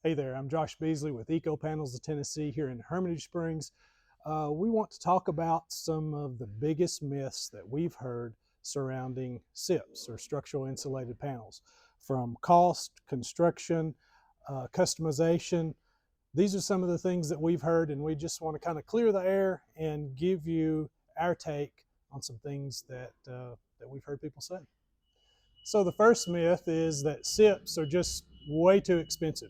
Hey there, I'm Josh Beasley with Eco Panels of Tennessee here in Hermitage Springs. We want to talk about some of the biggest myths that we've heard surrounding SIPs or structural insulated panels, from cost, construction, customization. These are some of the things that we've heard, and we just want to kind of clear the air and give you our take on some things that we've heard people say. So the first myth is that SIPs are just way too expensive,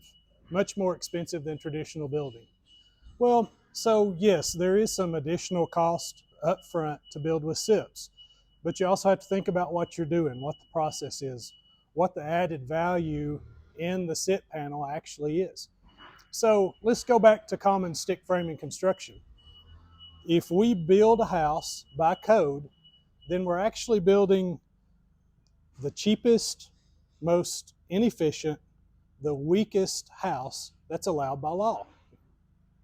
much more expensive than traditional building. Well, so yes, there is some additional cost up front to build with SIPs, but you also have to think about what you're doing, what the process is, what the added value in the SIP panel actually is. So let's go back to common stick framing construction. If we build a house by code, then we're actually building the cheapest, most inefficient, the weakest house that's allowed by law.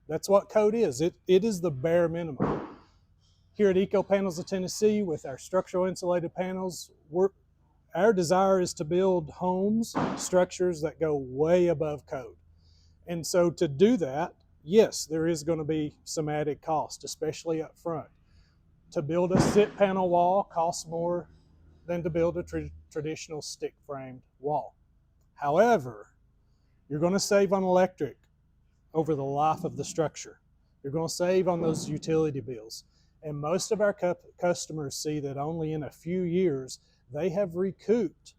That's what code is. It is the bare minimum. Here at Eco Panels of Tennessee, with our structural insulated panels, our desire is to build homes, structures that go way above code. And so to do that, yes, there is going to be some added cost, especially up front. To build a SIP panel wall costs more than to build a traditional stick framed wall. However, you're going to save on electric over the life of the structure. You're going to save on those utility bills. And most of our customers see that only in a few years they have recouped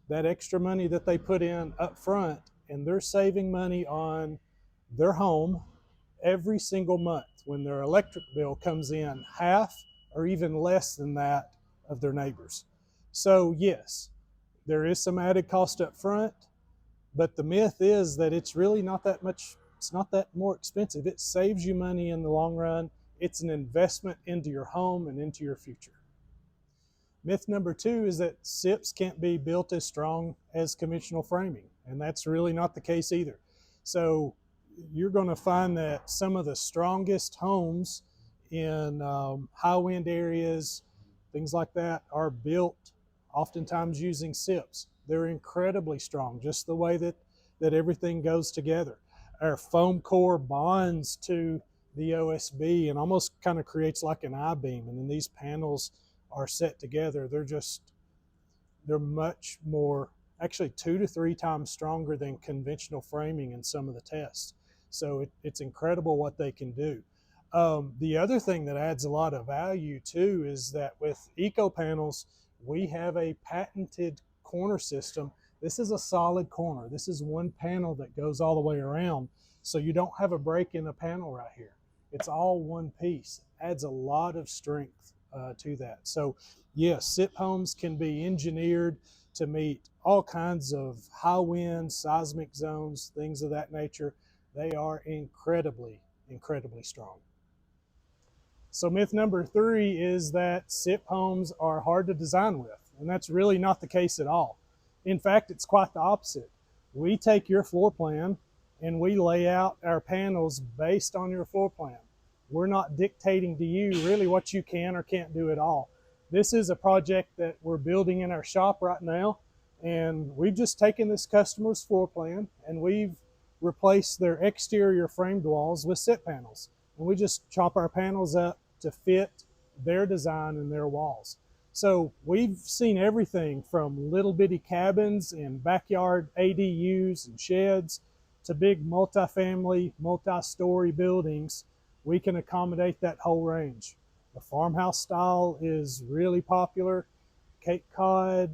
that extra money that they put in up front, and they're saving money on their home every single month when their electric bill comes in half or even less than that of their neighbors. So yes, there is some added cost up front, but the myth is that it's really not that much. It's not that more expensive. It saves you money in the long run. It's an investment into your home and into your future. Myth number two is that SIPs can't be built as strong as conventional framing, and that's really not the case either. So you're going to find that some of the strongest homes in high wind areas, things like that, are built oftentimes using SIPs. They're incredibly strong, just the way that everything goes together. Our foam core bonds to the OSB and almost kind of creates like an I-beam, and then these panels are set together. They're much more, actually 2 to 3 times stronger than conventional framing in some of the tests. So it's incredible what they can do. The other thing that adds a lot of value too is that with Eco Panels, we have a patented corner system. This is a solid corner. This is one panel that goes all the way around. So you don't have a break in a panel right here. It's all one piece. Adds a lot of strength to that. So yes, SIP homes can be engineered to meet all kinds of high winds, seismic zones, things of that nature. They are incredibly, incredibly strong. So myth number three is that SIP homes are hard to design with, and that's really not the case at all. In fact, it's quite the opposite. We take your floor plan and we lay out our panels based on your floor plan. We're not dictating to you really what you can or can't do at all. This is a project that we're building in our shop right now, and we've just taken this customer's floor plan and we've replaced their exterior framed walls with SIP panels. And we just chop our panels up to fit their design and their walls. So we've seen everything from little bitty cabins and backyard ADUs and sheds to big multifamily, multi-story buildings. We can accommodate that whole range. The farmhouse style is really popular. Cape Cod,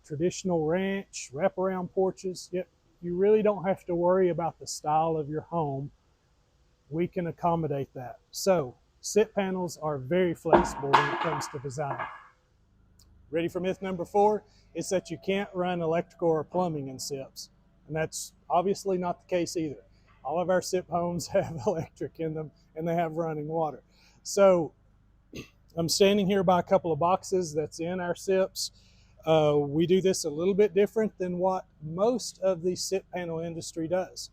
traditional ranch, wraparound porches. Yep, you really don't have to worry about the style of your home. We can accommodate that. So SIP panels are very flexible when it comes to design. Ready for myth number four? It's that you can't run electrical or plumbing in SIPs. And that's obviously not the case either. All of our SIP homes have electric in them and they have running water. So I'm standing here by a couple of boxes that's in our SIPs. We do this a little bit different than what most of the SIP panel industry does.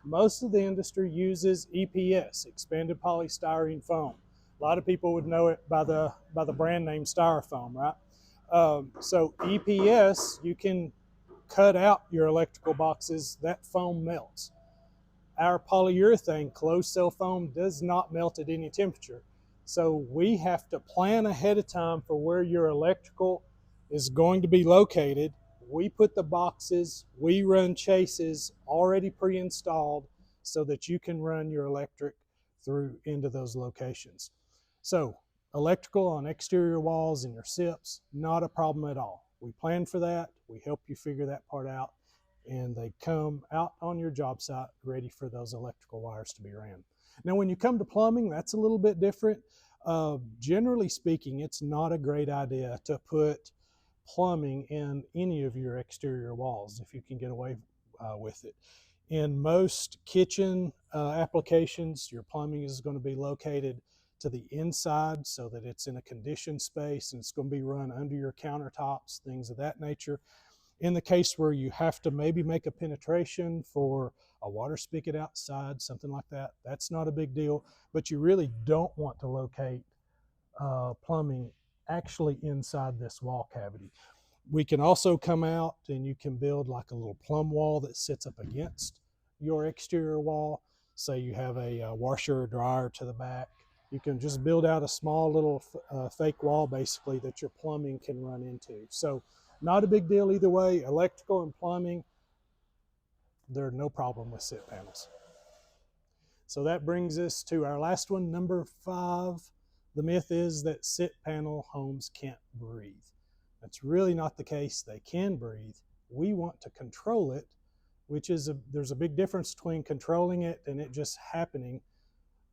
Most of the industry uses EPS, expanded polystyrene foam. A lot of people would know it by the brand name Styrofoam, right? So EPS, you can cut out your electrical boxes, that foam melts. our polyurethane closed cell foam does not melt at any temperature. So we have to plan ahead of time for where your electrical is going to be located. We put the boxes, we run chases already pre-installed so that you can run your electric through into those locations. So electrical on exterior walls and your SIPs, not a problem at all. We plan for that, we help you figure that part out, and they come out on your job site ready for those electrical wires to be ran. Now when you come to plumbing, that's a little bit different. Generally speaking, it's not a great idea to put plumbing in any of your exterior walls if you can get away with it. In most kitchen applications, your plumbing is going to be located to the inside so that it's in a conditioned space, and it's going to be run under your countertops, things of that nature. In the case where you have to maybe make a penetration for a water spigot outside, something like that, that's not a big deal, but you really don't want to locate plumbing actually inside this wall cavity. We can also come out and you can build like a little plumb wall that sits up against your exterior wall. Say you have a washer or dryer to the back. You can just build out a small little fake wall basically that your plumbing can run into. So not a big deal either way. Electrical and plumbing, there's no problem with SIP panels. So that brings us to our last one, number 5. The myth is that SIP panel homes can't breathe. That's really not the case. They can breathe. We want to control it, which is there's a big difference between controlling it and it just happening,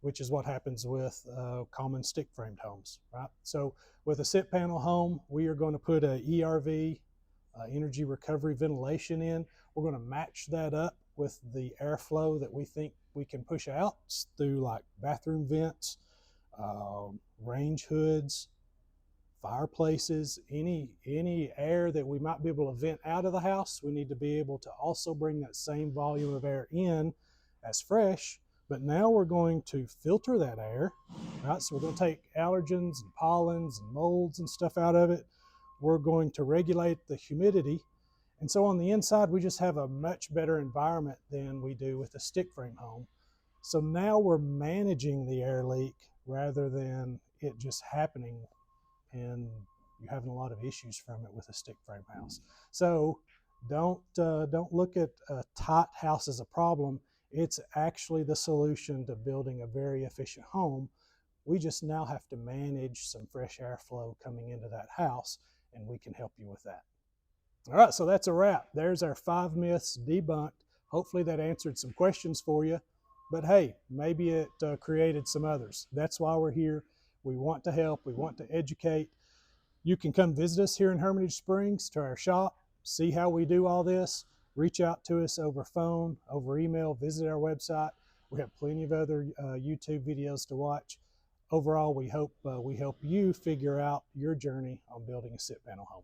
which is what happens with common stick framed homes, right? So with a SIP panel home, we are going to put a ERV, energy recovery ventilation in. We're going to match that up with the airflow that we think we can push out through like bathroom vents, range hoods, fireplaces, any air that we might be able to vent out of the house. We need to be able to also bring that same volume of air in as fresh, but now we're going to filter that air, right? So we're going to take allergens and pollens and molds and stuff out of it. We're going to regulate the humidity. And so on the inside, we just have a much better environment than we do with a stick frame home. So now we're managing the air leak rather than it just happening and you're having a lot of issues from it with a stick frame house. So don't look at a tight house as a problem. It's actually the solution to building a very efficient home. We just now have to manage some fresh airflow coming into that house, and we can help you with that. All right, so that's a wrap. There's our 5 myths debunked. Hopefully that answered some questions for you. But hey, maybe it created some others. That's why we're here. We want to help. We want to educate. You can come visit us here in Hermitage Springs to our shop, see how we do all this. Reach out to us over phone, over email, visit our website. We have plenty of other YouTube videos to watch. Overall, we hope we help you figure out your journey on building a SIP panel home.